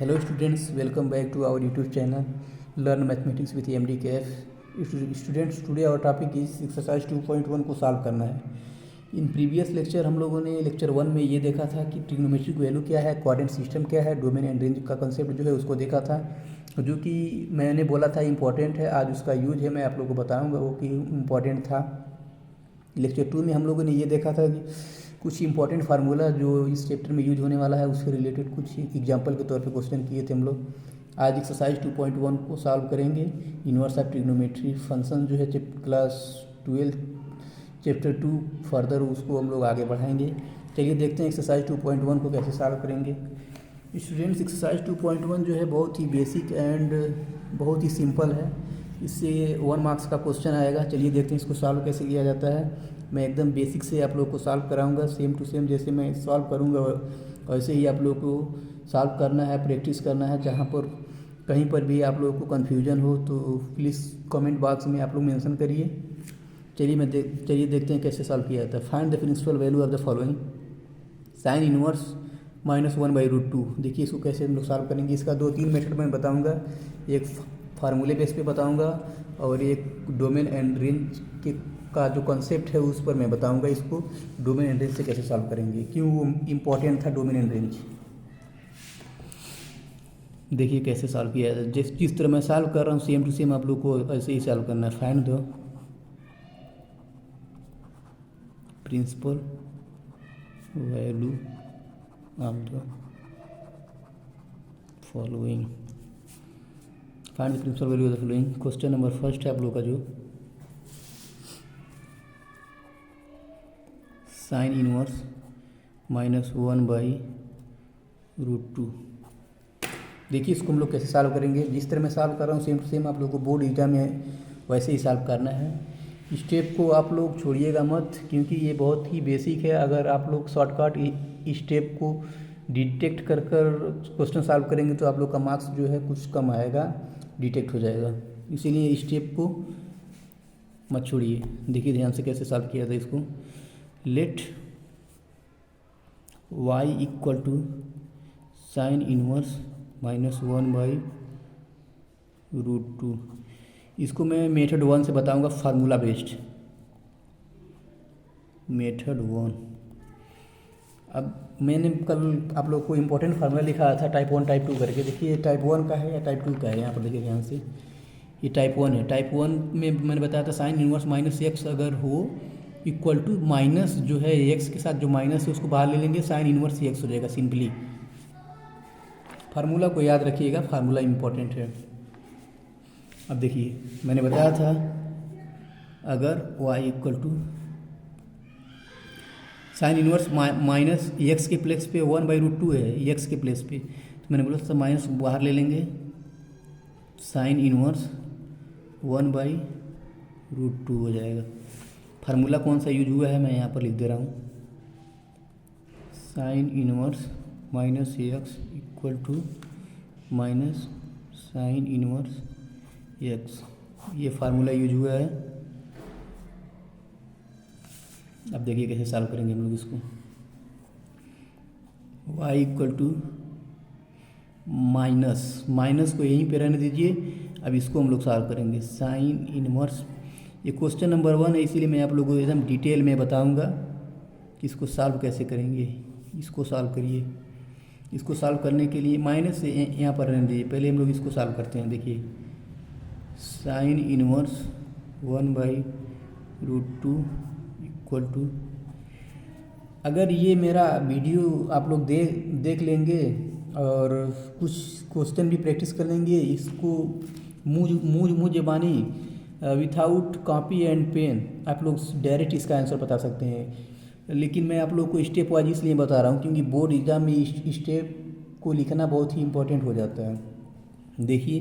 Hello students, welcome back to our YouTube channel Learn Mathematics with MDKF. Students, today our topic is exercise 2.1 को solve करना है। In previous lecture हम लोगों ने lecture 1 में ये देखा था कि ट्रिग्नोमेट्रिक वैल्यू क्या है, कोऑर्डिनेट सिस्टम क्या है, डोमेन एंड रेंज का कंसेप्ट जो है उसको देखा था, जो कि मैंने बोला था इम्पॉर्टेंट है। आज उसका यूज है, मैं आप लोगों को बताऊँगा वो कि इम्पॉर्टेंट था। लेक्चर 2 में हम लोगों ने ये देखा था कि कुछ इंपॉर्टेंट फार्मूला जो इस चैप्टर में यूज होने वाला है उससे रिलेटेड कुछ एग्जांपल के तौर पे क्वेश्चन किए थे हम लोग। आज एक्सरसाइज 2.1 को सॉल्व करेंगे। इनवर्स ऑफ ट्रिग्नोमेट्री फंक्शन जो है क्लास 12 चैप्टर 2 फर्दर उसको हम लोग आगे बढ़ाएंगे। चलिए देखते हैं एक्सरसाइज 2.1 को कैसे सॉल्व करेंगे। स्टूडेंट्स, एक्सरसाइज 2.1 जो है बहुत ही बेसिक एंड बहुत ही सिंपल है। इससे 1 मार्क्स का क्वेश्चन आएगा। चलिए देखते हैं इसको सॉल्व कैसे किया जाता है। मैं एकदम बेसिक से आप लोग को सॉल्व कराऊंगा, सेम टू सेम जैसे मैं सॉल्व करूंगा वैसे ही आप लोग को सॉल्व करना है, प्रैक्टिस करना है। जहां पर कहीं पर भी आप लोगों को कन्फ्यूजन हो तो प्लीज़ कमेंट बॉक्स में आप लोग मेंशन करिए। चलिए देखते हैं कैसे सॉल्व किया जाता है। Find the principal value of the following sine inverse -1/√2। देखिए इसको कैसे हम लोग सॉल्व करेंगे। इसका 2-3 मेथड मैं बताऊंगा, एक फार्मूले बेस पे बताऊंगा और एक डोमेन एंड रेंज के का जो कॉन्सेप्ट है उस पर मैं बताऊंगा इसको डोमेन एंड रेंज से कैसे सॉल्व करेंगे, क्यों वो इम्पॉर्टेंट था डोमेन एंड रेंज। देखिए कैसे सॉल्व किया जाए। जिस तरह मैं सॉल्व कर रहा हूँ सेम टू सेम आप लोग को ऐसे ही सॉल्व करना है। Find the principal value of the following. Find the principal value of the following. Question number first है आप लोग का जो साइन इनवर्स -1/√2। देखिए इसको हम लोग कैसे सॉल्व करेंगे। जिस तरह मैं सॉल्व कर रहा हूँ सेम टू सेम आप लोग को बोर्ड एग्जाम में वैसे ही सॉल्व करना है। स्टेप को आप लोग छोड़िएगा मत, क्योंकि ये बहुत ही बेसिक है। अगर आप लोग शॉर्टकट स्टेप को डिटेक्ट कर क्वेश्चन सॉल्व करेंगे तो आप लोग का मार्क्स जो है कुछ कम आएगा, डिटेक्ट हो जाएगा। इसीलिए स्टेप को मत छोड़िए। देखिए ध्यान से कैसे सॉल्व किया था इसको। Let y equal to sine inverse -1/√2। इसको मैं मेथड 1 से बताऊंगा, फार्मूला बेस्ड मेथड 1। अब मैंने कल आप लोग को इम्पोर्टेंट फार्मूला लिखा था टाइप 1 टाइप 2 करके। देखिए टाइप 1 का है या टाइप 2 का है, यहाँ पर देखिए ध्यान से। ये टाइप 1 है। टाइप 1 में मैंने बताया था साइन इनवर्स -x अगर हो इक्वल टू माइनस जो है एक्स के साथ जो माइनस है उसको बाहर ले लेंगे, साइन इनवर्स एक्स हो जाएगा सिंपली। फार्मूला को याद रखिएगा, फार्मूला इम्पोर्टेंट है। अब देखिए मैंने बताया था अगर y equal to sine inverse minus x के प्लेस पे 1/√2 है, एक्स के प्लेस पे, तो मैंने बोला सब माइनस बाहर ले लेंगे, साइन इनवर्स 1/√2 हो जाएगा। फार्मूला कौन सा यूज हुआ है मैं यहाँ पर लिख दे रहा हूँ। Sine inverse -x equal to minus sine inverse x, ये फार्मूला यूज हुआ है। अब देखिए कैसे सॉल्व करेंगे हम लोग इसको। y इक्वल टू माइनस को यहीं पे रहने दीजिए। अब इसको हम लोग सॉल्व करेंगे। साइन इनवर्स, ये क्वेश्चन नंबर 1 है इसीलिए मैं आप लोगों को एकदम डिटेल में बताऊंगा कि इसको सॉल्व कैसे करेंगे। इसको सॉल्व करिए। इसको सॉल्व करने के लिए माइनस यहाँ पर रहने दीजिए, पहले हम लोग इसको सॉल्व करते हैं। देखिए साइन इनवर्स 1/√2 इक्वल टू, अगर ये मेरा वीडियो आप लोग देख लेंगे और कुछ क्वेश्चन भी प्रैक्टिस कर लेंगे, इसको मुँह ज़बानी विथाउट कॉपी एंड पेन आप लोग डायरेक्ट इसका आंसर बता सकते हैं। लेकिन मैं आप लोग को स्टेप वाइज इसलिए बता रहा हूँ क्योंकि बोर्ड एग्जाम में स्टेप को लिखना बहुत ही इंपॉर्टेंट हो जाता है। देखिए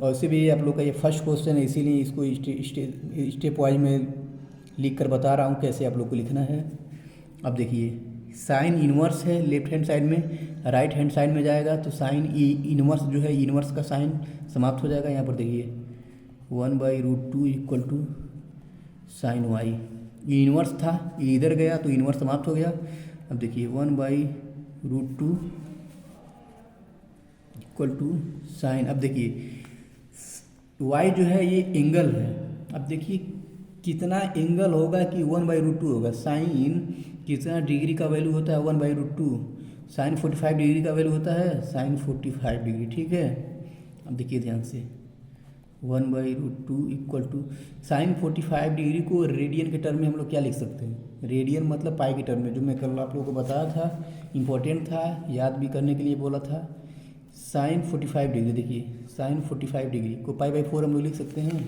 वैसे भी आप लोग का ये फर्स्ट क्वेश्चन है, इसीलिए इसको स्टेप वाइज में लिख कर बता रहा हूँ कैसे आप लोग को लिखना है। अब देखिए साइन इनवर्स है लेफ्ट हैंड साइड में, राइट हैंड साइड में जाएगा तो साइन इनवर्स जो है इनवर्स का साइन समाप्त हो जाएगा। यहाँ पर देखिए 1/√2 इक्वल टू साइन वाई, ये इनवर्स था, ये इधर गया तो इनवर्स समाप्त हो गया। अब देखिए 1/√2 इक्वल टू साइन, अब देखिए y जो है ये एंगल है, अब देखिए कितना एंगल होगा कि 1/√2 होगा। साइन कितना डिग्री का वैल्यू होता है 1/√2, साइन 45 डिग्री का वैल्यू होता है साइन 45 डिग्री, ठीक है। अब देखिए ध्यान से 1/√2 इक्वल टू साइन 45 डिग्री को रेडियन के टर्म में हम लोग क्या लिख सकते हैं, रेडियन मतलब पाई के टर्म में, जो मैं कल आप लोगों को बताया था, इम्पोर्टेंट था, याद भी करने के लिए बोला था। साइन 45 डिग्री, देखिए साइन 45 डिग्री को पाई/4 हम लोग लिख सकते हैं,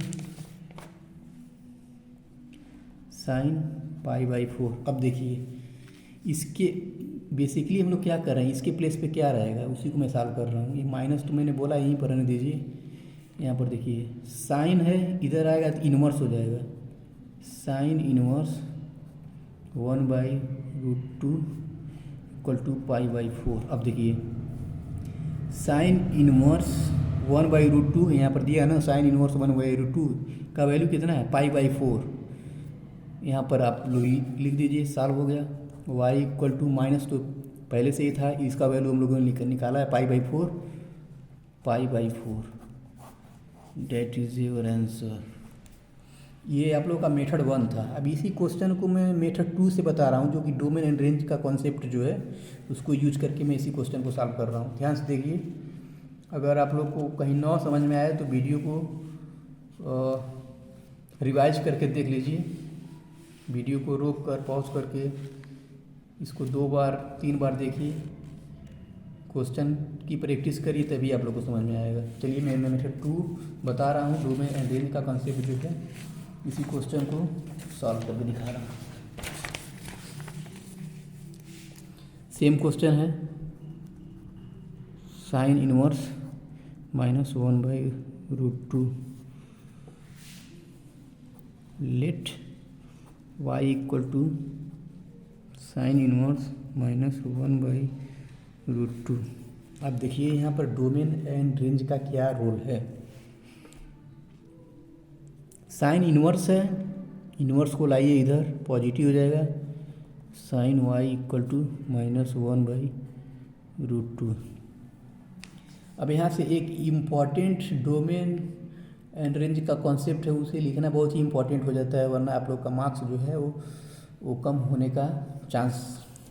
साइन पाई/4। अब देखिए इसके बेसिकली हम लोग क्या कर रहे हैं, इसके प्लेस पे क्या रहेगा उसी को मैं सॉल्व कर रहा हूँ। ये माइनस तो मैंने बोला यहीं पर रहने दीजिए, यहाँ पर देखिए साइन है, इधर आएगा तो इन्वर्स हो जाएगा, साइन इन्वर्स 1/√2 इक्वल टू पाई/4। अब देखिए साइन इन्वर्स 1/√2 यहाँ पर दिया है ना, साइन इन्वर्स 1/√2 का वैल्यू कितना है पाई/4, यहाँ पर आप लोग लिख दीजिए, सॉल्व हो गया। y इक्वल टू माइनस तो पहले से ही था, इसका वैल्यू हम लोगों ने निकाला है पाई/4, डेट इज योर आंसर। ये आप लोग का मेथड 1 था। अब इसी क्वेश्चन को मैं मेथड 2 से बता रहा हूँ, जो कि डोमेन एंड रेंज का कॉन्सेप्ट जो है उसको यूज करके मैं इसी क्वेश्चन को सॉल्व कर रहा हूँ। ध्यान से देखिए, अगर आप लोग को कहीं ना समझ में आए तो वीडियो को रिवाइज करके देख लीजिए, वीडियो को रोक कर पॉज करके इसको 2 बार 3 बार देखिए, क्वेश्चन की प्रैक्टिस करिए, तभी आप लोग को समझ में आएगा। चलिए मैं मेथड 2 बता रहा हूँ, डोमेन एंड रेंज का कॉन्सेप्ट जो है, इसी क्वेश्चन को सॉल्व करके दिखा रहा हूँ। सेम क्वेश्चन है, sine inverse -1/√2, let y equal to sine inverse -1/√2। अब देखिए यहाँ पर डोमेन एंड रेंज का क्या रोल है। साइन इनवर्स है, इनवर्स को लाइए इधर, पॉजिटिव हो जाएगा, साइन y इक्वल टू -1/√2। अब यहाँ से एक इम्पॉर्टेंट डोमेन एंड रेंज का कॉन्सेप्ट है, उसे लिखना बहुत ही इम्पॉर्टेंट हो जाता है, वरना आप लोग का मार्क्स जो है वो कम होने का चांस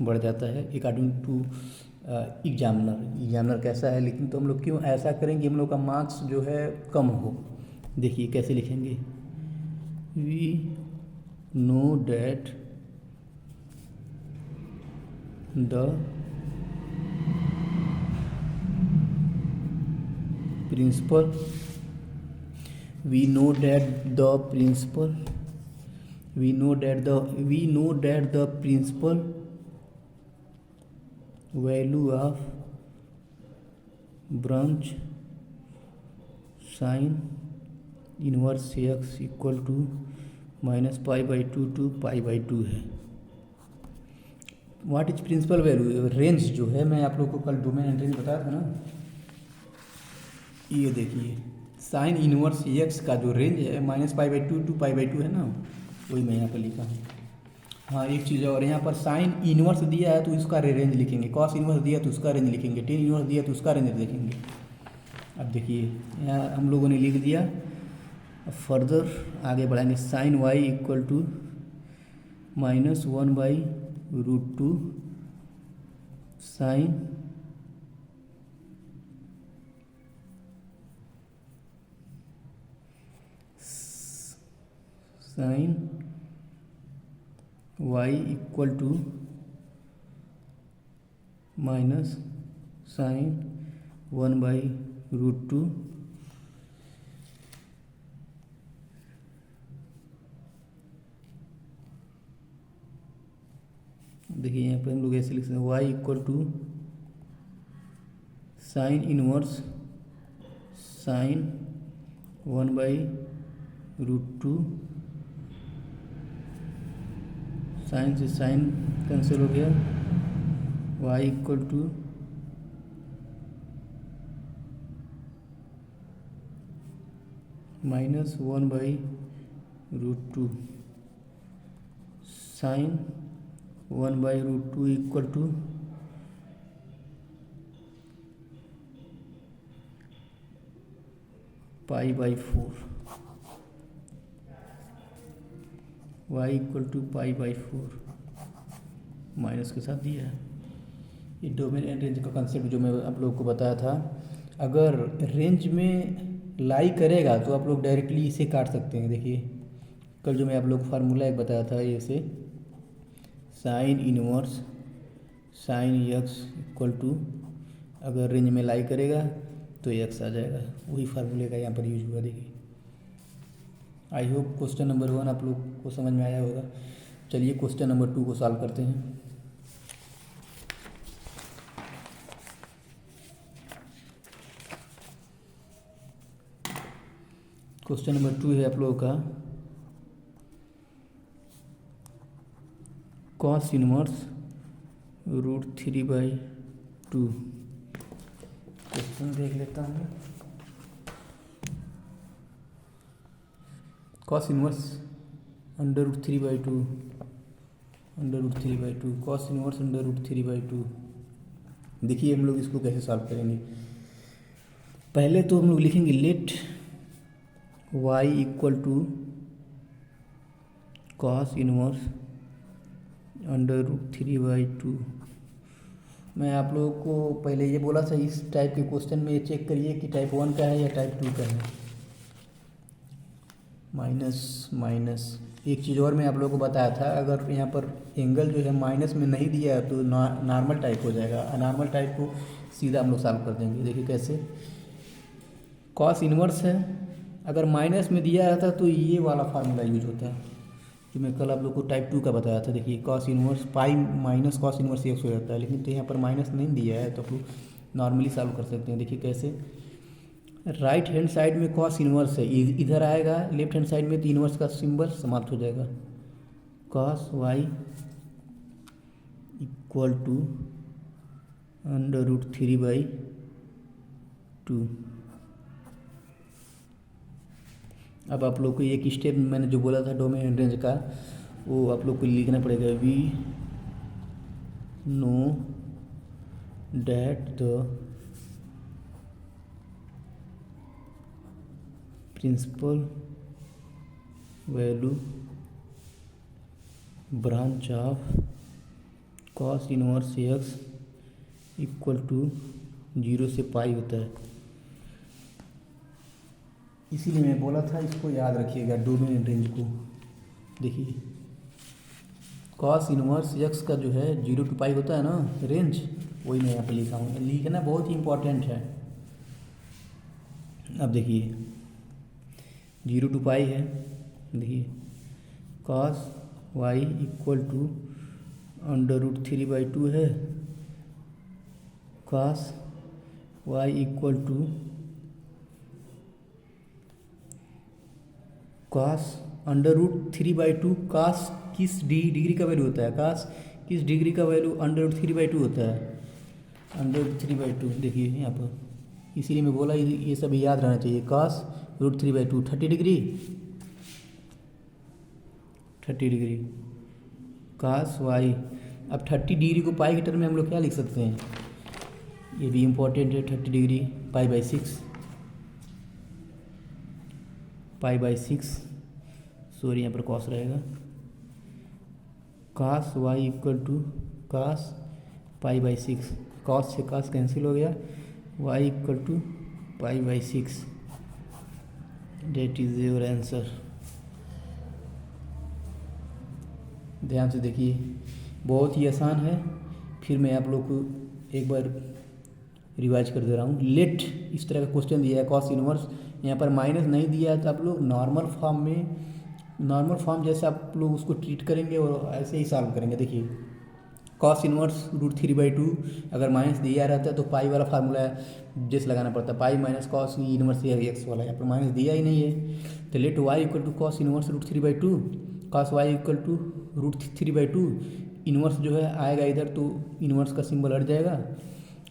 बढ़ जाता है अकॉर्डिंग टू एग्जामिनर कैसा है। लेकिन तो हम लोग क्यों ऐसा करेंगे, हम लोग का मार्क्स जो है कम हो। देखिए कैसे लिखेंगे, we know that the principal, we know that the principal value of branch sin inverse x equal to -π/2 to π/2 है। What is principal value, range जो है, मैं आप लोग को कल डोमेन एंड रेंज बताया था ना, ये देखिए साइन इनवर्स एक्स का जो रेंज है -π/2 to π/2 है ना, वही मैं यहाँ पर लिखा हूँ। हाँ एक चीज़ और, यहाँ पर साइन इनवर्स दिया है तो इसका रेंज लिखेंगे, कॉस इनवर्स दिया तो उसका रेंज लिखेंगे, टेन इनवर्स दिया तो उसका रेंज लिखेंगे। अब देखिए यहाँ हम लोगों ने लिख दिया, अब फर्दर आगे बढ़ाएंगे, sine y equal to -1/√2 sine y equal to -sin 1/√2 देखिए यहाँ पे हम लोग ऐसे लिख सकते हैं, y equal to sine inverse sine 1/√2, sine से साइन कैंसिल हो गया, y equal to -1/√2 sine 1/√2 equal to π/4, y equal to π/4 minus के साथ दिया है। ये डोमेन एंड रेंज का कंसेप्ट जो मैं आप लोगों को बताया था, अगर रेंज में लाई करेगा तो आप लोग डायरेक्टली इसे काट सकते हैं। देखिए कल जो मैं आप लोग को फार्मूला एक बताया था, ये से sine inverse sine x equal to, अगर रेंज में लाई करेगा तो x आ जाएगा। वही फार्मूले का यहाँ पर यूज हुआ। देखिए आई होप क्वेश्चन नंबर 1 आप लोग को समझ में आया होगा। चलिए क्वेश्चन नंबर 2 को सॉल्व करते हैं। क्वेश्चन नंबर 2 है आप लोगों का कॉस इनवर्स √3/2। क्वेश्चन देख लेता हूँ। Cos inverse √3/2 cos inverse √3/2। देखिए हम लोग इसको कैसे सॉल्व करेंगे। पहले तो हम लोग लिखेंगे let y equal to cos inverse √3/2। मैं आप लोगों को पहले ये बोला था, इस टाइप के क्वेश्चन में ये चेक करिए कि टाइप 1 का है या टाइप 2 का है। माइनस माइनस एक चीज़ और मैं आप लोगों को बताया था, अगर यहाँ पर एंगल जो है माइनस में नहीं दिया है तो नॉर्मल टाइप हो जाएगा। अनॉर्मल टाइप को सीधा हम लोग सॉल्व कर देंगे। देखिए कैसे, कॉस इनवर्स है, अगर माइनस में दिया रहता तो ये वाला फार्मूला यूज होता है जो मैं कल आप लोग को टाइप 2 का बताया था। देखिए कॉस इनवर्स पाई माइनस कॉस इनवर्स x हो जाता है, लेकिन तो यहाँ पर माइनस नहीं दिया है तो आप लोग नॉर्मली सॉल्व कर सकते हैं। देखिए कैसे, राइट हैंड साइड में कॉस इनवर्स है, इधर आएगा, लेफ्ट हैंड साइड में तो इनवर्स का सिंबल समाप्त हो जाएगा। Cos y equal to √3/2। अब आप लोग को एक स्टेप मैंने जो बोला था डोमेन एंड रेंज का, वो आप लोग को लिखना पड़ेगा। We know that the principal value branch of cos inverse x equal to 0 से पाई होता है। इसीलिए मैं बोला था इसको याद रखिएगा डोमेन एंड रेंज को। देखिए कॉस इनवर्स x का जो है 0 to पाई होता है ना रेंज, वही मैं यहाँ पे लिखा हूँ। लिखना बहुत ही इम्पोर्टेंट है। अब देखिए 0 to पाई है, देखिए कॉस y इक्वल टू √3/2 है, cos y equal to cos √3/2। Cos किस डिग्री का वैल्यू होता है, कॉस किस डिग्री का वैल्यू √3/2 होता है, √3/2। देखिए यहाँ पर, इसीलिए मैं बोला ये सब याद रहना चाहिए। Cos √3/2 30 degree cos y। अब 30 डिग्री को पाई के टर्म में हम लोग क्या लिख सकते हैं, ये भी इम्पोर्टेंट है। 30 डिग्री π/6 सॉरी यहाँ पर कॉस रहेगा। Cos y equal to cos π/6, cos से कॉस कैंसिल हो गया, y equal to π/6। That is your answer. ध्यान से देखिए, बहुत ही आसान है। फिर मैं आप लोग को एक बार रिवाइज कर दे रहा हूँ। लेट इस तरह का क्वेश्चन दिया है, कॉस इनवर्स, यहाँ पर माइनस नहीं दिया है तो आप लोग नॉर्मल फॉर्म जैसे आप लोग उसको ट्रीट करेंगे और ऐसे ही सॉल्व करेंगे। देखिए कॉस इनवर्स √3/2, अगर माइनस दिया रहता है तो पाई वाला फार्मूला जैसे लगाना पड़ता है, पाई माइनस कॉस इनवर्स x वाला। यहाँ पर माइनस दिया ही नहीं है तो let y equal to cos inverse √3/2, cos y equal to √3/2। Inverse जो है आएगा इधर तो इनवर्स का सिंबल हट जाएगा।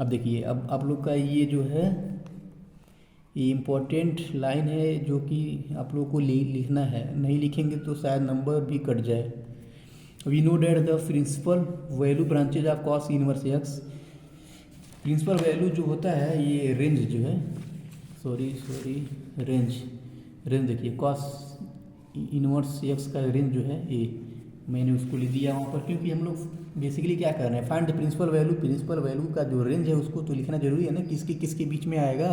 अब देखिए, अब आप लोग का ये जो है ये इम्पोर्टेंट लाइन है जो कि आप लोगों को लिखना है, नहीं लिखेंगे तो शायद नंबर भी कट जाए। We know that the principal value branches of cos inverse x। Principal value जो होता है ये रेंज जो है, रेंज देखिए कॉस इनवर्स एक्स का रेंज जो है ये मैंने उसको लिख दिया वहाँ पर, क्योंकि हम लोग बेसिकली क्या कर रहे हैं, फाइंड द प्रिंसिपल वैल्यू का जो रेंज है उसको तो लिखना जरूरी है ना, किसके बीच में आएगा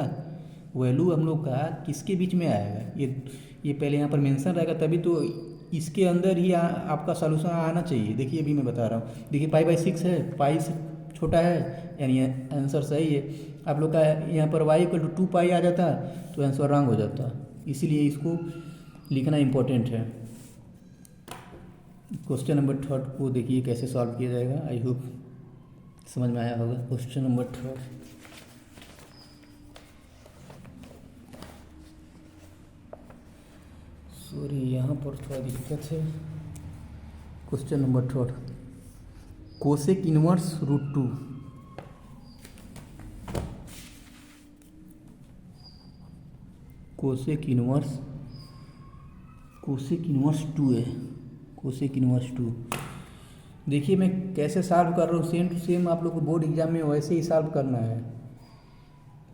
वैल्यू हम लोग का, किसके बीच में आएगा ये पहले यहाँ पर मेंशन रहेगा, तभी तो इसके अंदर ही आपका सॉल्यूशन आना चाहिए। देखिए अभी मैं बता रहा हूँ, देखिए पाई/6 है, पाई से छोटा है यानी आंसर सही है। आप लोग का यहाँ पर y=2 आ जाता तो आंसर रॉन्ग हो जाता, इसीलिए इसको लिखना इम्पोर्टेंट है। क्वेश्चन नंबर 3 को देखिए कैसे सॉल्व किया जाएगा, आई होप समझ में आया होगा। क्वेश्चन नंबर 3 यहाँ पर थोड़ा दिक्कत है। Question number 3 cosec inverse √2 cosec inverse 2 है, कोसेक इनवर्स 2। देखिए मैं कैसे सॉल्व कर रहा हूँ, सेम टू सेम आप लोग को बोर्ड एग्जाम में वैसे ही सॉल्व करना है,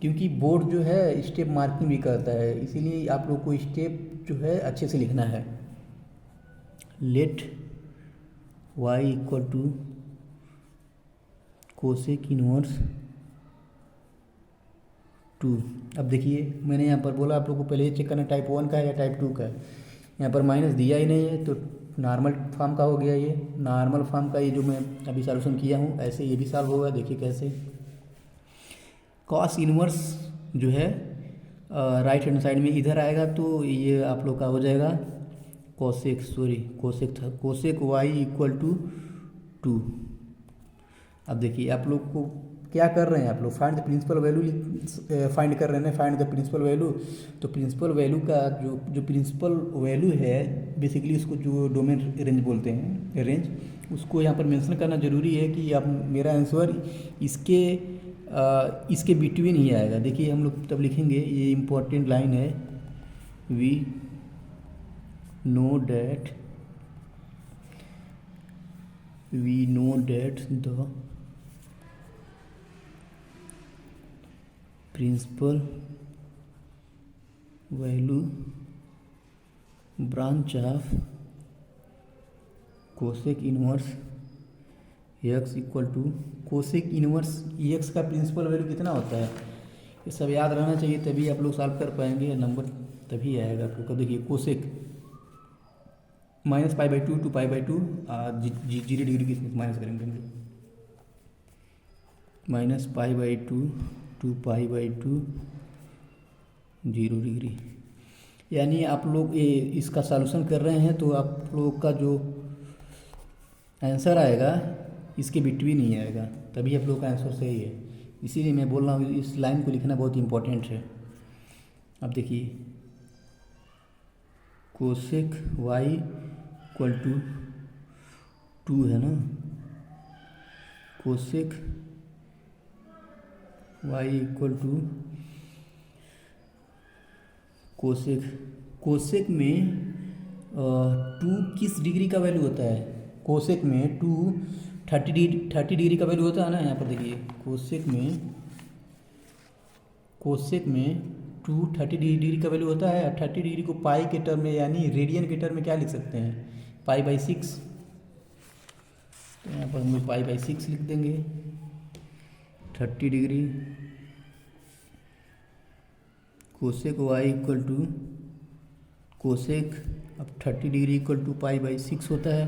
क्योंकि बोर्ड जो है स्टेप मार्किंग भी करता है, इसीलिए आप लोग को स्टेप जो है अच्छे से लिखना है। Let y = cosec inverse 2। अब देखिए मैंने यहाँ पर बोला आप लोग को पहले ये चेक करना टाइप 1 का है या टाइप 2 का है। यहाँ पर माइनस दिया ही नहीं है तो नॉर्मल फॉर्म का हो गया, ये नॉर्मल फॉर्म का ये जो मैं अभी सॉल्यूशन किया हूँ ऐसे ये भी सॉल्व होगा। देखिए कैसे, कॉस इनवर्स जो है राइट हैंड साइड में इधर आएगा तो ये आप लोग का हो जाएगा कोसेक y = 2। अब देखिए आप लोग को क्या कर रहे हैं, आप लोग find the principal value find कर रहे हैं, फाइंड द प्रिंसिपल वैल्यू। तो प्रिंसिपल वैल्यू का जो प्रिंसिपल वैल्यू है बेसिकली उसको जो डोमेन रेंज बोलते हैं, रेंज, उसको यहाँ पर मेंशन करना जरूरी है कि आप मेरा आंसर इसके बिटवीन ही आएगा। देखिए हम लोग तब लिखेंगे, ये इम्पोर्टेंट लाइन है, we know that the principal value branch of cosec inverse x = cosec inverse x का प्रिंसिपल वैल्यू कितना होता है, ये सब याद रहना चाहिए, तभी आप लोग सॉल्व कर पाएंगे, नंबर तभी आएगा आप लोग का। देखिए कोसेक -π/2 to π/2 0 डिग्री की माइनस करेंगे हम लोग, -π/2 to π/2 0 डिग्री, यानी आप लोग ये इसका सॉल्यूशन कर रहे हैं तो आप लोग का जो आंसर आएगा इसके बिटवीन ही आएगा, तभी आप लोग का आंसर सही है। इसीलिए मैं बोल रहा हूँ इस लाइन को लिखना बहुत इंपॉर्टेंट है। अब देखिए कोसेक y = 2 है ना, कोसेक y = कोसेक में 2 किस डिग्री का वैल्यू होता है, कोसेक में 2 30 डिग्री का वैल्यू होता है ना। यहाँ पर देखिए कोसेक में 2 30 डिग्री का वैल्यू होता है। 30 डिग्री को पाई के टर्म में यानी रेडियन के टर्म में क्या लिख सकते हैं, π/6। तो यहाँ पर हम लोग π/6 लिख देंगे। 30 डिग्री कोसेक y = कोसेक, अब 30 डिग्री = π/6 होता है,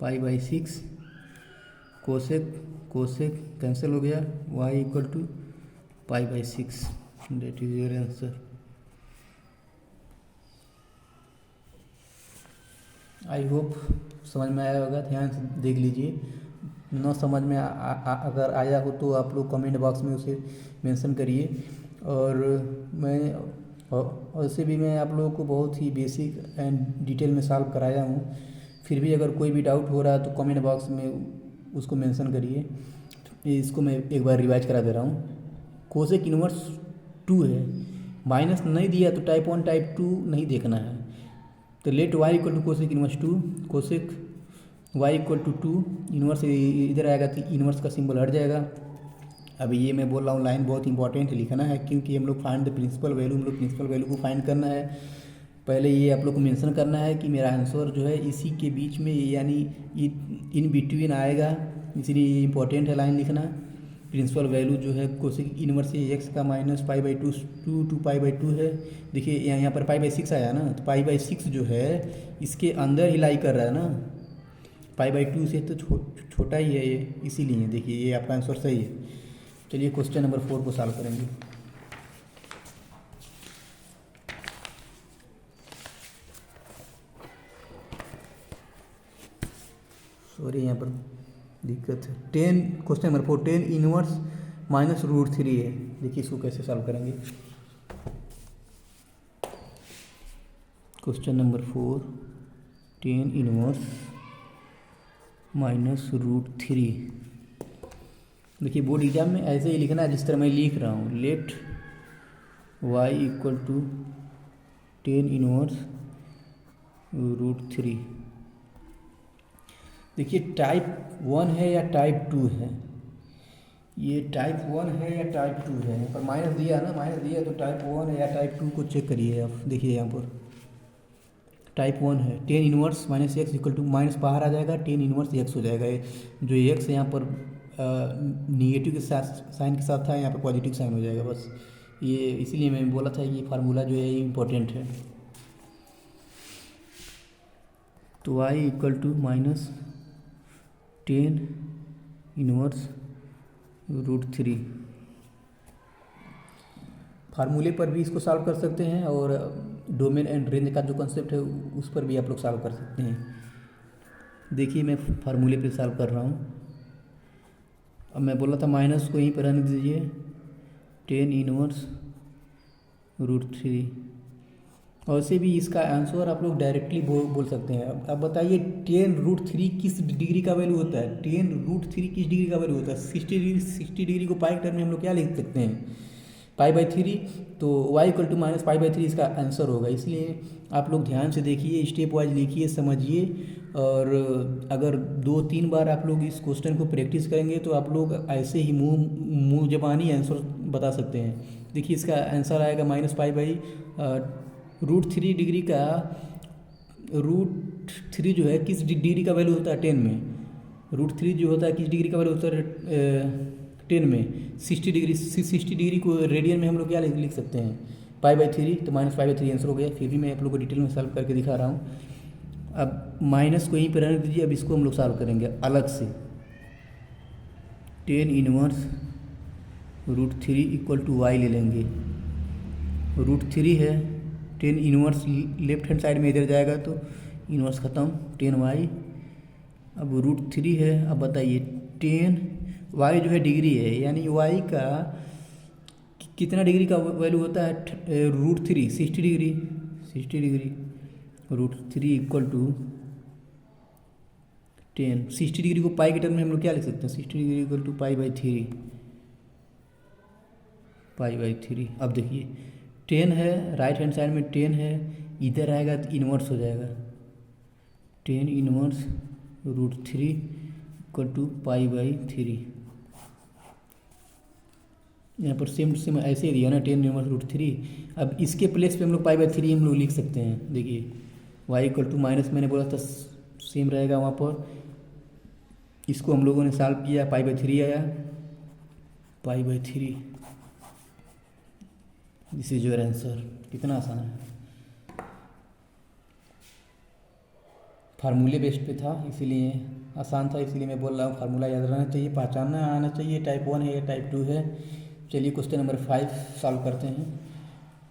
π/6 कोसेक कैंसिल हो गया, y = π/6, that is your answer. I hope समझ में आया होगा, ध्यान से देख लीजिए, न समझ में अगर आया हो तो आप लोग कमेंट बॉक्स में उसे मेंशन करिए। और वैसे भी मैं आप लोगों को बहुत ही बेसिक एंड डिटेल में सॉल्व कराया हूँ, फिर भी अगर कोई भी डाउट हो रहा है तो कमेंट बॉक्स में उसको मेंशन करिए। इसको मैं एक बार रिवाइज करा दे रहा हूँ। कोसेक इनवर्स 2 है, माइनस नहीं दिया तो टाइप 1 टाइप 2 नहीं देखना है। तो let y = cosec inverse 2, cosec y = 2, inverse इधर आएगा तो इनवर्स का सिंबल हट जाएगा, अभी ये मैं बोल रहा हूँ लाइन बहुत इंपॉर्टेंट लिखना है, क्योंकि हम लोग फाइंड द प्रिंसिपल वैल्यू, हम लोग प्रिंसिपल वैल्यू को फाइंड करना है। पहले ये आप लोग को मेंशन करना है कि मेरा आंसर जो है इसी के बीच में यानी इन बिटवीन आएगा, इसलिए ये इंपॉर्टेंट है लाइन लिखना। प्रिंसिपल वैल्यू जो है कोसेक इनवर्स एक्स का minus pi by two pi by two है। देखिए यहाँ पर पाई बाई 6 आया ना, तो पाई बाई 6 जो है इसके अंदर ही लाई कर रहा है ना, पाई बाई 2 से तो छोटा ही है ये, इसीलिए देखिए ये आपका आंसर सही है। चलिए क्वेश्चन नंबर 4 को सॉल्व करेंगे। सॉरी यहाँ पर दिक्कत है। 10 question number 4 10 inverse minus root 3 है। देखिए इसको कैसे सॉल्व करेंगे। Question number 4 10 inverse minus root 3। देखिए बोर्ड एग्जाम में ऐसे ही लिखना है जिस तरह मैं लिख रहा हूँ। Let y equal to 10 inverse root 3। देखिए टाइप 1 है या टाइप 2 है, ये टाइप 1 है या टाइप 2 है। पर माइनस दिया ना, माइनस दिया तो टाइप 1 है या टाइप 2 को चेक करिए आप। देखिए यहाँ पर टाइप 1 है, 10 inverse minus x equal to minus बाहर आ जाएगा, 10 इनवर्स एक्स हो जाएगा। जो एक्स यहाँ पर निगेटिव के साथ साइन के साथ था, यहाँ पर पॉजिटिव साइन हो जाएगा बस। ये इसीलिए मैं बोला था ये फार्मूला जो है ये इम्पोर्टेंट है। तो y equal to minus 10 inverse root 3। फार्मूले पर भी इसको सॉल्व कर सकते हैं और डोमेन एंड रेंज का जो कंसेप्ट है उस पर भी आप लोग सॉल्व कर सकते हैं। देखिए मैं फार्मूले पे सॉल्व कर रहा हूँ। अब मैं बोला था माइनस को यहीं पर रहने दीजिए, 10 इनवर्स रूट 3। और से भी इसका आंसर आप लोग डायरेक्टली बोल सकते हैं। अब बताइए 10 रूट 3 किस डिग्री का वैल्यू होता है? 10 रूट 3 किस डिग्री का वैल्यू होता है? 60 डिग्री को पाई टर्म में हम लोग क्या लिख सकते हैं? Pi by 3। तो y equal to minus pi by 3 इसका आंसर होगा। इसलिए आप लोग ध्यान से देखिए, स्टेप वाइज लिखिए, समझिए। और अगर 2-3 बार आप लोग इस क्वेश्चन को प्रैक्टिस करेंगे तो आप लोग ऐसे ही मुँह जबानी आंसर बता सकते हैं। देखिए इसका आंसर आएगा minus pi by root 3 degree का। रूट 3 जो है किस डिग्री का वैल्यू होता है 10 में? रूट 3 जो होता है किस डिग्री का वैल्यू होता है 10 में? 60 डिग्री। 60 डिग्री को रेडियन में हम लोग क्या लिख सकते हैं? Pi by 3। तो माइनस पाई बाई 3 आंसर हो गया। फिर भी मैं आप लोग को डिटेल में सॉल्व करके दिखा रहा हूँ। अब माइनस को यहीं पर रहने दीजिए। अब इसको हम लोग सॉल्व करेंगे अलग से। 10 inverse root 3 equal to y ले लेंगे। रूट 3 है, 10 इनवर्स लेफ्ट हैंड साइड में इधर जाएगा तो इनवर्स ख़त्म, 10y। अब रूट 3 है। अब बताइए 10 y जो है डिग्री है, यानी y का कितना डिग्री का वैल्यू होता है root 3? 60 degree. 60 degree root 3 equal to 10। 60 degree को पाई के टर्म में हम लोग क्या लिख सकते हैं? 60 degree equal to pi by 3। Pi by 3। अब देखिए 10 है, राइट हैंड साइड में 10 है, इधर आएगा तो इन्वर्स हो जाएगा। 10 inverse root 3 equal to pi by 3। यहाँ पर सेम ऐसे ही दिया ना, 10 इन्वर्स रूट 3। अब इसके प्लेस पे हम लोग पाई बाई 3 हम लोग लिख सकते हैं। देखिए y इक्वल टू माइनस मैंने बोला था सेम रहेगा वहाँ पर। इसको हम लोगों ने सॉल्व किया, पाई बाई 3 आया। पाई by 3 this is your answer. कितना आसान है। फार्मूले बेस्ड पे था इसीलिए आसान था, इसीलिए मैं बोल रहा हूँ फार्मूला याद रहना चाहिए, पहचानना आना चाहिए टाइप 1 है या टाइप 2 है। चलिए क्वेश्चन नंबर 5 सॉल्व करते हैं।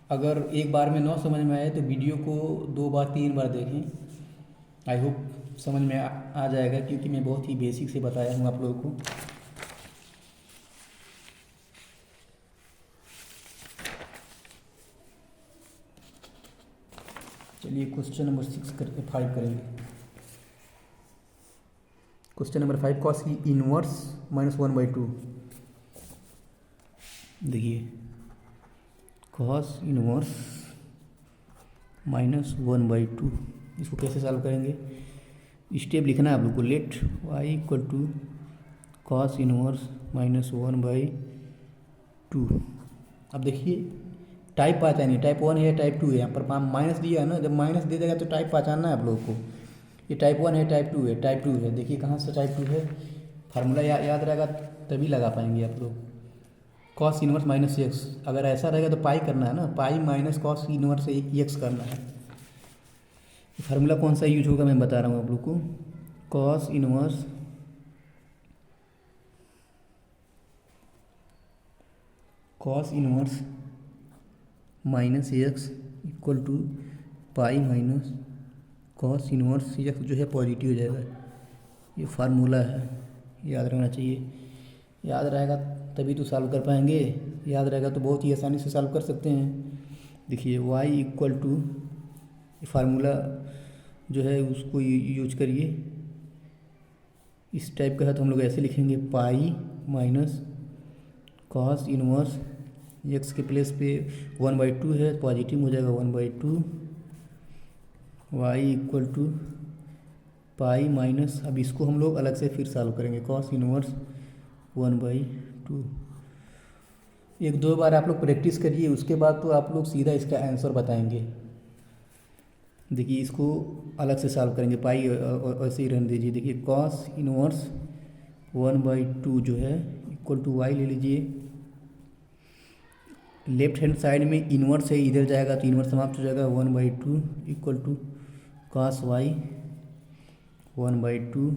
अगर एक बार में ना समझ में आए तो वीडियो को 2 बार 3 बार देखें। आई होप समझ में आ जाएगा, क्योंकि मैं बहुत ही बेसिक से बताया हूँ आप लोगों को। चलिए क्वेश्चन नंबर 6 करके 5 करेंगे। Question number 5 cos inverse minus 1/2। देखिए कॉस इनवर्स माइनस 1/2, इसको कैसे सॉल्व करेंगे? स्टेप लिखना है आप लोग को। Let y equal to cos inverse minus 1/2 two. अब देखिए टाइप पहचानिए, टाइप 1 है या टाइप 2 है। यहाँ पर माइनस दिया है ना, जब माइनस दे देगा तो टाइप पहचानना है आप लोगों को। ये टाइप 1 है, टाइप 2 है, टाइप 2 है। देखिए कहाँ से टाइप 2 है, फार्मूला याद रहेगा तभी लगा पाएंगे आप लोग। कॉस इनवर्स माइनस एक्स, अगर ऐसा रहेगा तो पाई करना है ना, पाई माइनस कॉस इनवर्स एक्स करना है। फार्मूला कौन सा यूज होगा मैं बता रहा हूँ आप लोग को। Cos inverse minus x equal to pi minus cos inverse x जो है पॉजिटिव हो जाएगा। ये फार्मूला है, याद रखना चाहिए। याद रहेगा तभी तो सॉल्व कर पाएंगे, याद रहेगा तो बहुत ही आसानी से सॉल्व कर सकते हैं। देखिए y इक्वल टू, फार्मूला जो है उसको यूज करिए। इस टाइप का है तो हम लोग ऐसे लिखेंगे, pi minus cos inverse x के प्लेस पे 1/2 है, पॉजिटिव हो जाएगा 1/2। y equal to pi minus, अब इसको हम लोग अलग से फिर सॉल्व करेंगे, कॉस इनवर्स 1/2। एक दो बार आप लोग प्रैक्टिस करिए, उसके बाद तो आप लोग सीधा इसका आंसर बताएंगे। देखिए इसको अलग से सॉल्व करेंगे, पाई ऐसे ही रहने दीजिए। देखिए कॉस इनवर्स 1/2 जो है इक्वल टू वाई ले लीजिए। लेफ्ट हैंड साइड में इनवर्स है, इधर जाएगा तो इनवर्स समाप्त हो जाएगा। 1/2 equal to cos y 1/2।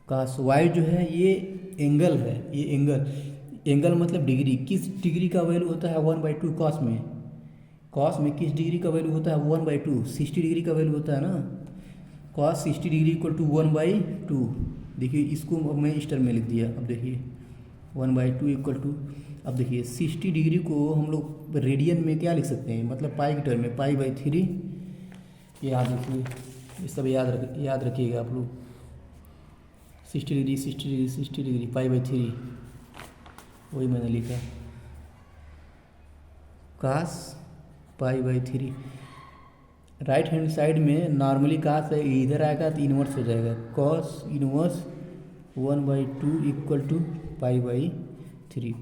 Cos y जो है ये एंगल है, ये एंगल मतलब डिग्री। किस डिग्री का वैल्यू होता है 1/2 कॉस में? कॉस में किस डिग्री का वैल्यू होता है 1/2? 60 डिग्री का वैल्यू होता है ना। Cos 60 degree equal to 1/2। देखिए इसको अब मैं इस टर्म में लिख दिया। अब देखिए 1/2 इक्वल टू, अब देखिए 60 डिग्री को हम लोग रेडियन में क्या लिख सकते हैं, मतलब पाई की टर्म में, पाई/3। याद रखिए, ये सब याद रखिएगा आप लोग। 60 डिग्री 60 डिग्री 60 डिग्री पाई/3, वही मैंने लिखा, कास पाई/3। राइट हैंड साइड में नॉर्मली कास है, इधर आएगा तो इन्वर्स हो जाएगा। कॉस इन्वर्स 1/2 इक्वल टू पाई/3।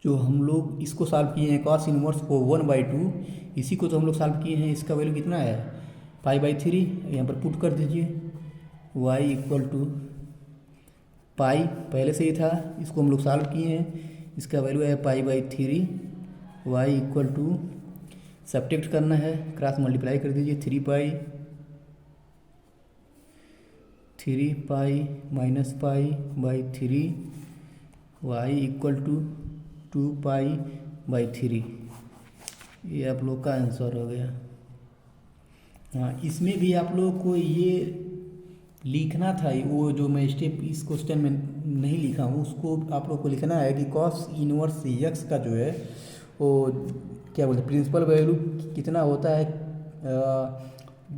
जो हम लोग इसको सॉल्व किए हैं कॉस इन्वर्स को 1/2, इसी को तो हम लोग सॉल्व किए हैं। इसका वैल्यू कितना है पाई/3, यहाँ पर पुट कर दीजिए। y इक्वल टू पाई पहले से ही था, इसको हम लोग सॉल्व किए हैं, इसका वैल्यू है पाई/3। y इक्वल टू सब्ट्रैक्ट करना है, क्रॉस मल्टीप्लाई कर दीजिए, 3 पाई माइनस पाई/3। y इक्वल टू 2 पाई/3। ये आप लोग का आंसर हो गया। हाँ, इसमें भी आप लोग को ये लिखना था, वो जो मैं स्टेप इस क्वेश्चन में नहीं लिखा हूँ उसको आप लोग को लिखना है कि कॉस इनवर्स एक्स का जो है वो क्या बोलते हैं, प्रिंसिपल वैल्यू कितना होता है।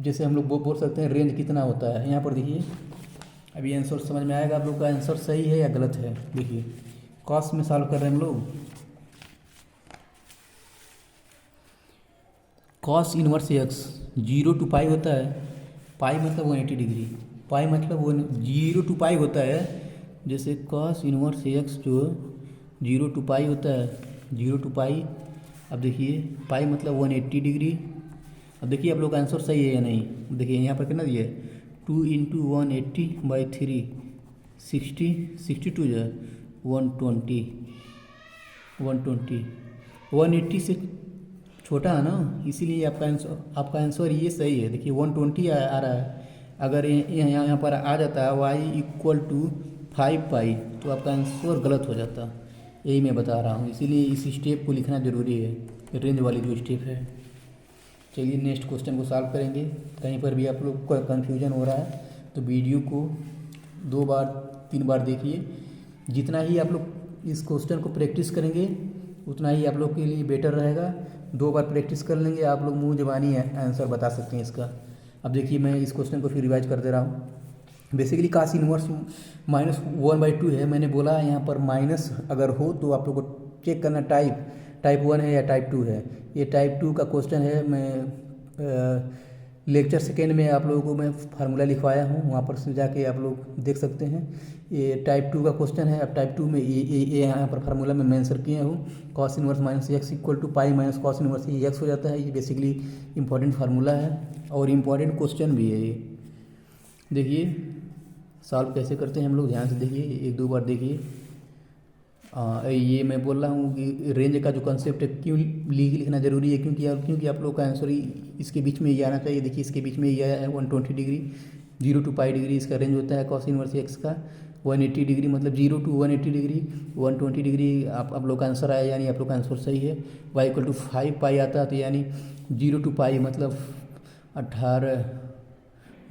जैसे हम लोग बोल सकते हैं रेंज कितना होता है। यहाँ पर देखिए अभी आंसर समझ में आएगा आप लोग का, आंसर सही है या गलत है। देखिए कॉस में सॉल्व कर रहे हैं हम लोग। कॉस इनवर्स एक्स 0 to पाई होता है, पाई मतलब 180 डिग्री, पाई मतलब 0 to पाई होता है। जैसे कॉस इनवर्स एक्स जो 0 to पाई होता है, 0 to पाई। अब देखिए पाई मतलब 180 डिग्री। अब देखिए आप लोग का आंसर सही है या नहीं। देखिए यहाँ पर कितना दिया है, 2 × 180/3, 60 62 जो है 120। 180 से छोटा है ना, इसीलिए आपका आंसर ये सही है। देखिए 120 आ रहा है। अगर यहाँ पर आ जाता है y इक्वल टू 5 पाई तो आपका आंसर गलत हो जाता। यही मैं बता रहा हूँ, इसीलिए इस स्टेप को लिखना ज़रूरी है, रेंज वाली जो स्टेप है। चलिए नेक्स्ट क्वेश्चन को सॉल्व करेंगे। कहीं पर भी आप लोग को कन्फ्यूजन हो रहा है तो वीडियो को 2 बार 3 बार देखिए। जितना ही आप लोग इस क्वेश्चन को प्रैक्टिस करेंगे उतना ही आप लोग के लिए बेटर रहेगा। 2 बार प्रैक्टिस कर लेंगे आप लोग, मुँह ज़बानी आंसर बता सकते हैं इसका। अब देखिए मैं इस क्वेश्चन को फिर रिवाइज कर दे रहा हूँ। बेसिकली कॉस इनवर्स -1/2 है। मैंने बोला यहाँ पर माइनस अगर हो तो आप लोग को चेक करना टाइप 1 है या टाइप 2 है। ये टाइप 2 का क्वेश्चन है, मैं लेक्चर सेकेंड में आप लोगों को मैं फार्मूला लिखवाया हूँ, वहाँ पर से जाके आप लोग देख सकते हैं। ये टाइप 2 का क्वेश्चन है। अब टाइप 2 में ये यहाँ पर फार्मूला में मेंशन किया हूँ, cos inverse minus x equal to pi minus cos inverse ये एक्स हो जाता है। ये बेसिकली इंपॉर्टेंट फार्मूला है और इम्पॉर्टेंट क्वेश्चन भी है ये। देखिए सॉल्व कैसे करते हैं हम लोग, ध्यान से देखिए, एक दो बार देखिए। ये मैं बोल रहा हूँ कि रेंज का जो कंसेप्ट है क्यों लिखना ज़रूरी है, क्योंकि आप लोग का आंसर ही इसके बीच में ये आना चाहिए। देखिए इसके बीच में ये आया है 120 डिग्री, 0 to पाई डिग्री इसका रेंज होता है कॉस इनवर्स एक्स का। 180 डिग्री मतलब 0 to 180 डिग्री, 120 डिग्री आप लोग का आंसर आया, यानी आप लोग का आंसर सही है। y इक्वल टू 5 पाई आता है, तो यानी 0 to पाई मतलब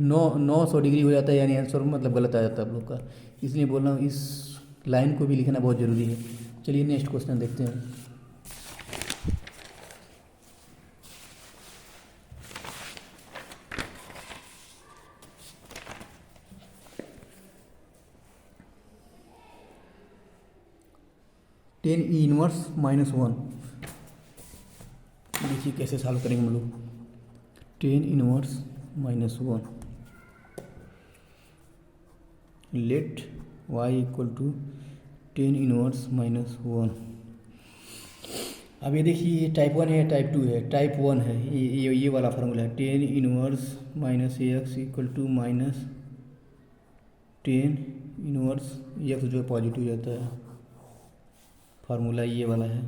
900 डिग्री हो जाता है, यानी आंसर मतलब गलत आ जाता है आप लोग का। इसलिए बोल रहा हूँ इस लाइन को भी लिखना बहुत ज़रूरी है। चलिए नेक्स्ट क्वेश्चन देखते हैं। टेन ई इनवर्स माइनस 1, देखिए कैसे सॉल्व करेंगे हम लोग। Tan inverse minus 1, let y equal to tan inverse minus 1। अब ये देखिए ये टाइप 1 है, टाइप 2 है। टाइप 1 है, ये वाला फार्मूला है, tan inverse minus x equal to minus tan inverse x जो पॉजिटिव जाता है, फार्मूला ये वाला है।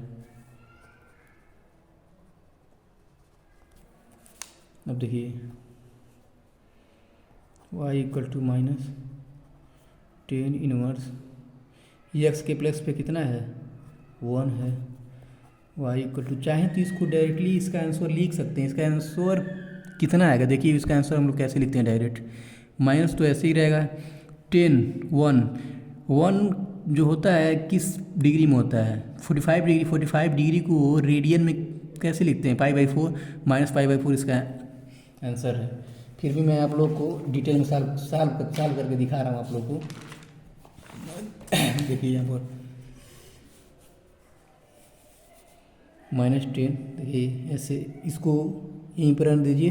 अब देखिए y equal to minus tan inverse x के प्लेस पे कितना है 1 है, y इक्वल टू, चाहे तो इसको डायरेक्टली इसका आंसर लिख सकते हैं। इसका आंसर कितना आएगा, देखिए इसका आंसर हम लोग कैसे लिखते हैं डायरेक्ट। माइनस तो ऐसे ही रहेगा, 1 जो होता है किस डिग्री में होता है 45 डिग्री। 45 डिग्री को रेडियन में कैसे लिखते हैं, π/4 माइनस π/4 इसका आंसर है। फिर भी मैं आप लोग को डिटेल में सॉल्व करके दिखा रहा हूँ आप लोग को। देखिए यहाँ पर -10, देखिए ऐसे इसको यहीं पर रख दीजिए,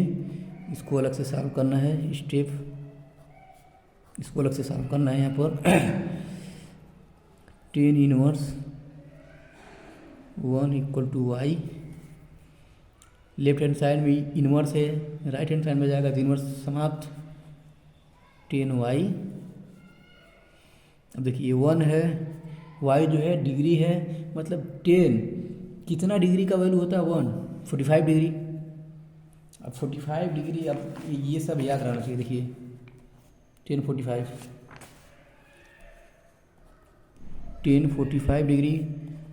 इसको अलग से सॉल्व करना है स्टेप, इसको अलग से सॉल्व करना है यहाँ पर। Tan inverse 1 equal to y, left hand side में इनवर्स है, राइट हैंड साइड में जाएगा तो इनवर्स समाप्त, 10y। अब देखिए 1 है, y जो है डिग्री है, मतलब 10 कितना डिग्री का वैल्यू होता है 1 45 डिग्री। अब 45 डिग्री, अब ये सब याद रहना चाहिए। देखिए 1045 डिग्री।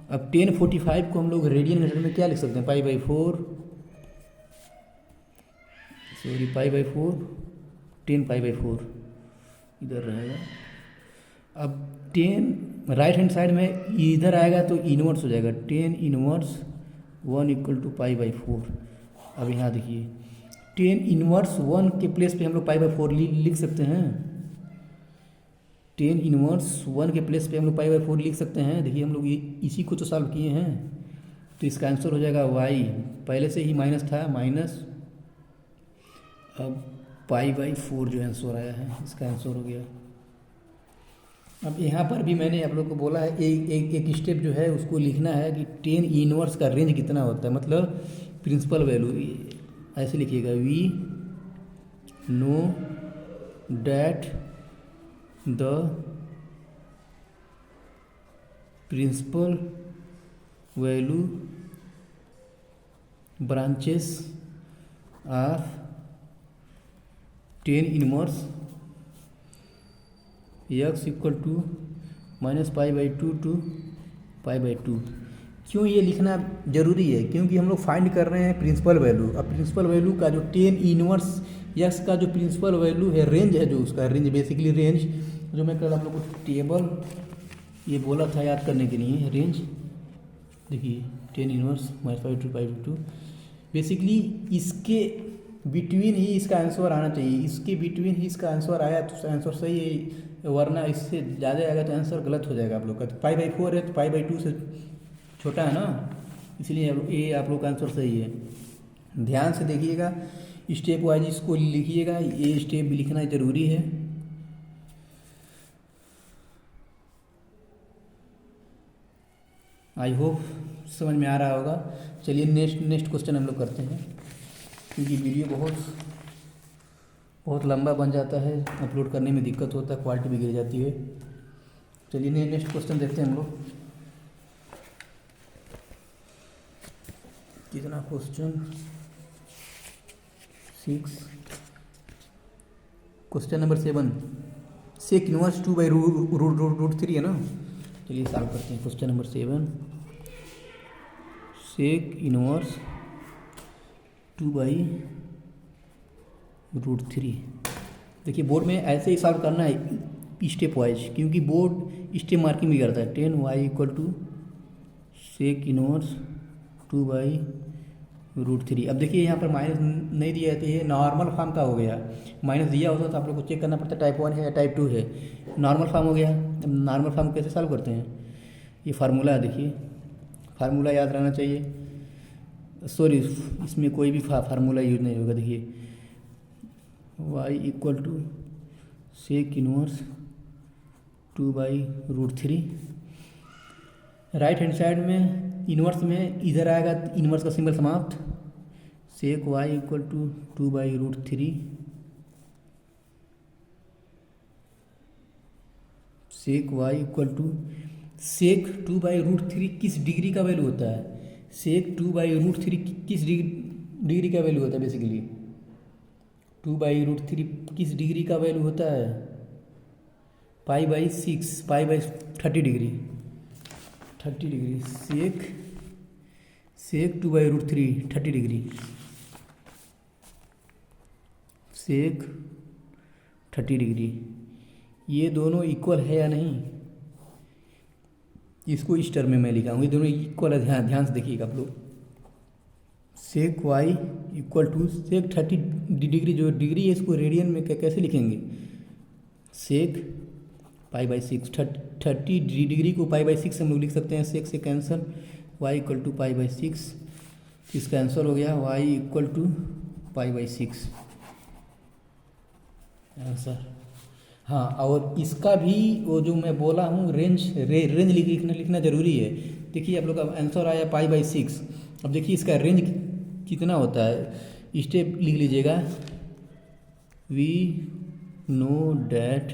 अब 1045 को हम लोग रेडियन मीटर में क्या लिख सकते हैं, π/4, सॉरी π/4, 10 π/4 इधर रहेगा। अब 10 राइट हैंड साइड में इधर आएगा तो इनवर्स हो जाएगा, 10 इनवर्स 1 इक्वल टू π/4। अब यहाँ देखिए 10 इनवर्स 1 के प्लेस पे हम लोग π/4 लिख सकते हैं। 10 इनवर्स 1 के प्लेस पे हम लोग π/4 लिख सकते हैं। देखिए हम लोग इसी को तो सॉल्व किए हैं, तो इसका आंसर हो जाएगा y, पहले से ही माइनस था, माइनस अब π/4 जो आंसर आया है इसका आंसर हो गया। अब यहाँ पर भी मैंने आप लोग को बोला है एक स्टेप जो है उसको लिखना है कि 10 इनवर्स का रेंज कितना होता है, मतलब प्रिंसिपल वैल्यू ऐसे लिखिएगा, we know that the principal value branches of 10 inverse x equal to -π/2 to π/2। क्यों ये लिखना ज़रूरी है, क्योंकि हम लोग फाइंड कर रहे हैं प्रिंसिपल वैल्यू। अब प्रिंसिपल वैल्यू का जो 10 इनवर्स x का जो प्रिंसिपल वैल्यू है, रेंज है जो उसका रेंज, बेसिकली रेंज जो मैं कल आप लोग को टेबल ये बोला था याद करने के लिए, रेंज देखिए 10 इनवर्स -π/2 टू π/2, बेसिकली इसके बिटवीन ही इसका आंसर आना चाहिए। इसके बिटवीन ही इसका आंसर आया तो आंसर सही है, वरना इससे ज़्यादा आएगा तो आंसर गलत हो जाएगा आप लोग का। तो π/4 है तो π/2 से छोटा है ना, इसलिए ये आप लोग का आंसर सही है। ध्यान से देखिएगा, स्टेप वाइज इसको लिखिएगा, ये स्टेप भी लिखना ज़रूरी है। आई होप समझ में आ रहा होगा। चलिए नेक्स्ट क्वेश्चन हम लोग करते हैं, क्योंकि वीडियो बहुत लंबा बन जाता है, अपलोड करने में दिक्कत होता है, क्वालिटी भी गिर जाती है। चलिए नेक्स्ट क्वेश्चन देखते हैं हम लोग। कितना question 6, question number 7, sec inverse 2/√3 है ना। चलिए सॉल्व करते हैं। Question number 7, sec inverse 2/√3। देखिए बोर्ड में ऐसे ही सॉल्व करना है स्टेप वाइज, क्योंकि बोर्ड स्टेप मार्किंग भी करता है। 10y = sec inverse 2/√3। अब देखिए यहाँ पर माइनस नहीं दिया है तो ये नॉर्मल फॉर्म का हो गया। माइनस दिया होता तो आप लोग को चेक करना पड़ता टाइप 1 है या टाइप 2 है। नॉर्मल फॉर्म हो गया। अब नॉर्मल फॉर्म कैसे सॉल्व करते हैं, ये फार्मूला है, देखिए फार्मूला याद रहना चाहिए। सॉरी, इसमें कोई भी फार्मूला यूज नहीं होगा। देखिए y = sec inverse 2/√3। Right hand side में इनवर्स में इधर आएगा इनवर्स का सिंबल समाप्त। सेक y = 2/√3। सेक y = सेक 2/√3 किस डिग्री का वैल्यू होता है? सेक 2/√3 किस डिग्री का वैल्यू होता है? बेसिकली 2/√3 किस डिग्री का वैल्यू होता है? π/6, π/30 डिग्री, 30 डिग्री। सेक 2/√3 30 डिग्री, सेक 30 डिग्री। ये दोनों इक्वल है या नहीं, इसको इस टर्म में मैं लिखा हूँ, ये दोनों इक्वल है। ध्यान से देखिएगा आप लोग। सेक y = सेक 30 डिग्री, जो डिग्री है इसको रेडियन में कैसे लिखेंगे? सेक π/6, 30 डिग्री को π/6 हम लोग लिख सकते हैं। सेक से कैंसल, y = π/6, इसका आंसर हो गया y = π/6 आंसर। हाँ, और इसका भी वो जो मैं बोला हूँ रेंज लिखना ज़रूरी है। देखिए आप लोग का आंसर आया π/6। अब देखिए इसका रेंज कितना होता है, स्टेप लिख लीजिएगा। We know that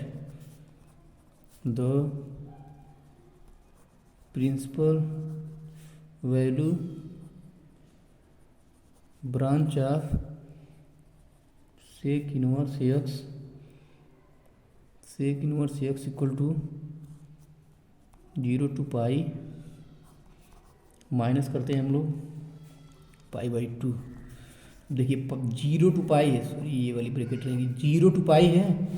the principal value branch of sec inverse x = 0 to π, minus करते हैं हम लोग π/2। देखिए 0 to π है, सॉरी ये वाली ब्रैकेट रहेगी, 0 to π है,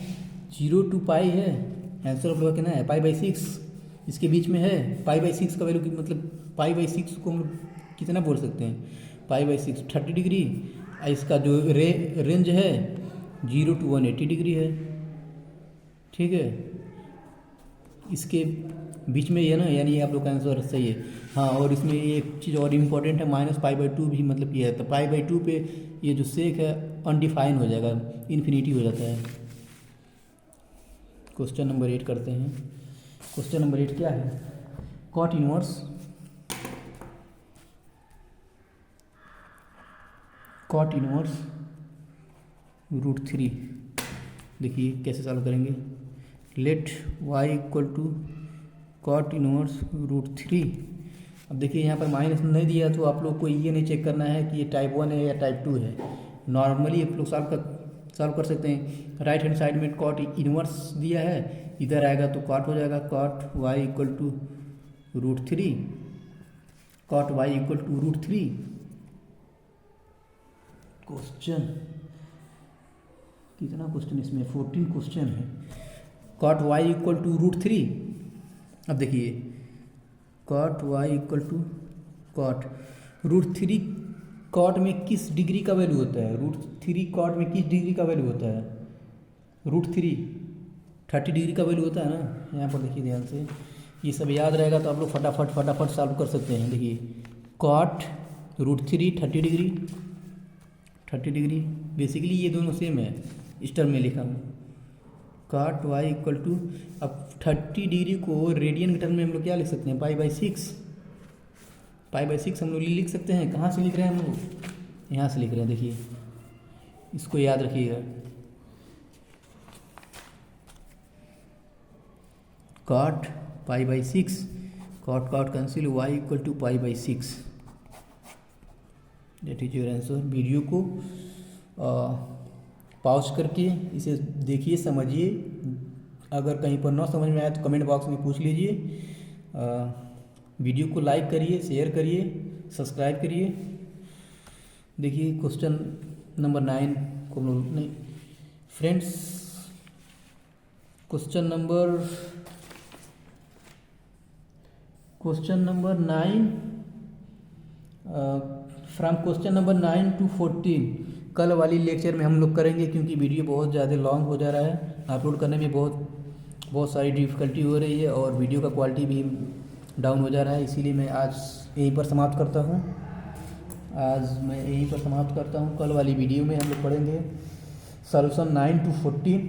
0 to π है। आंसर आप लोग का कितना है? π/6 इसके बीच में है। π/6 का वैल्यू मतलब π/6 को हम लोग कितना बोल सकते हैं? π/6 30 डिग्री। इसका जो रेंज है 0 to 180 डिग्री है, ठीक है। इसके बीच में ये ना, यानी आप लोग का आंसर सही है। हाँ, और इसमें एक चीज़ और इम्पोर्टेंट है, -π/2 भी मतलब ये है। तो π/2 पे ये जो सेक है अनडिफाइन हो जाएगा, इन्फिनिटी हो जाता है। क्वेश्चन नंबर 8 करते हैं। क्वेश्चन नंबर 8 क्या है? Cot inverse √3। देखिए कैसे सॉल्व करेंगे। Let y = cot inverse √3। अब देखिए यहाँ पर माइनस नहीं दिया तो आप लोग को ये नहीं चेक करना है कि ये टाइप 1 है या टाइप 2 है। नॉर्मली आप लोग सॉल्व कर सकते हैं। राइट हैंड साइड में कॉट इनवर्स दिया है, इधर आएगा तो कॉट हो जाएगा। Cot y = √3, cot y = √3। Question कितना क्वेश्चन इसमें? 14 क्वेश्चन है। Cot y = √3। अब देखिए कॉट y = कॉट √3 कॉट में किस डिग्री का वैल्यू होता है? √3 कॉट में किस डिग्री का वैल्यू होता है? √3 30 डिग्री का वैल्यू होता है ना। यहाँ पर देखिए ध्यान से, ये सब याद रहेगा तो आप लोग फटाफट सॉल्व कर सकते हैं। देखिए कॉट √3 30 डिग्री, 30 डिग्री। बेसिकली ये दोनों सेम है, इस टर्म में लिखा हूँ cot y इक्वल टू, अब 30 डिग्री को रेडियन के टर्म में हम लोग क्या लिख सकते हैं, पाई/6। पाई/6 हम लोग लिख सकते हैं। कहाँ से लिख रहे हैं हम लोग, यहाँ से लिख रहे हैं। देखिए इसको याद रखिएगा, cot पाई/6, cot कैंसिल, y इक्वल टू पाई/6। That is your answer. Video को पॉज करके इसे देखिए, समझिए। अगर कहीं पर ना समझ में आए तो कमेंट बॉक्स में पूछ लीजिए। वीडियो को लाइक करिए, शेयर करिए, सब्सक्राइब करिए। देखिए क्वेश्चन नंबर 9 को नहीं friends, question number 9 from question number 9 to 14 कल वाली लेक्चर में हम लोग करेंगे, क्योंकि वीडियो बहुत ज़्यादा लॉन्ग हो जा रहा है। अपलोड करने में बहुत सारी डिफ़िकल्टी हो रही है और वीडियो का क्वालिटी भी डाउन हो जा रहा है। इसीलिए मैं आज यहीं पर समाप्त करता हूँ। कल वाली वीडियो में हम लोग पढ़ेंगे सॉल्यूशन 9 to 14।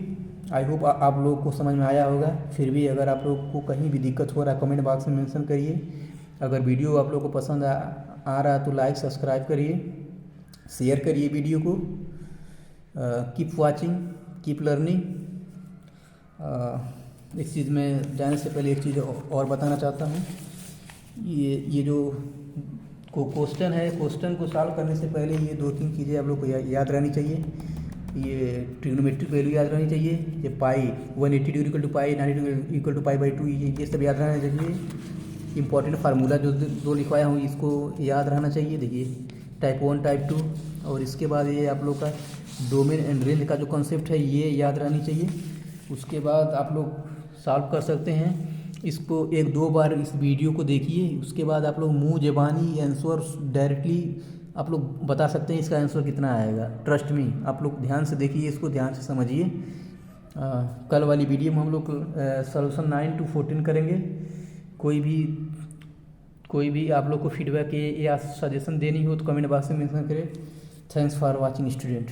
आई होप आप लोगों को समझ में आया होगा। फिर भी अगर आप लोगों को कहीं भी दिक्कत हो रहा है कमेंट बॉक्स में मेंशन करिए। अगर वीडियो आप लोगों को पसंद आ रहा है तो लाइक सब्सक्राइब करिए, शेयर करिए वीडियो को। Keep watching, keep learning. इस चीज़ में जाने से पहले एक चीज़ और बताना चाहता हूँ। ये जो क्वेश्चन है, क्वेश्चन को सॉल्व करने से पहले ये 2-3 चीज़ें आप लोग को याद रहनी चाहिए। ये ट्रिग्नोमेट्रिक वैल्यू याद रहनी चाहिए। ये pi 180 degree equal to pi, 90 degree equal to पाई/2, ये सब याद रहना चाहिए। इंपॉर्टेंट फार्मूला जो दो लिखवाया हूँ इसको याद रहना चाहिए। देखिए टाइप 1, टाइप 2, और इसके बाद ये आप लोग का डोमेन एंड रेंज का जो कॉन्सेप्ट है ये याद रहनी चाहिए। उसके बाद आप लोग सॉल्व कर सकते हैं। इसको 1-2 बार इस वीडियो को देखिए। उसके बाद आप लोग मुँह ज़बानी आंसर डायरेक्टली आप लोग बता सकते हैं इसका आंसर कितना आएगा। ट्रस्ट मी, आप लोग ध्यान से देखिए, इसको ध्यान से समझिए। कल वाली वीडियो में हम लोग सॉल्यूशन 9 to 14 करेंगे। कोई भी आप लोग को फीडबैक या सजेशन देनी हो तो कमेंट बॉक्स में मेंशन करें। Thanks for watching student.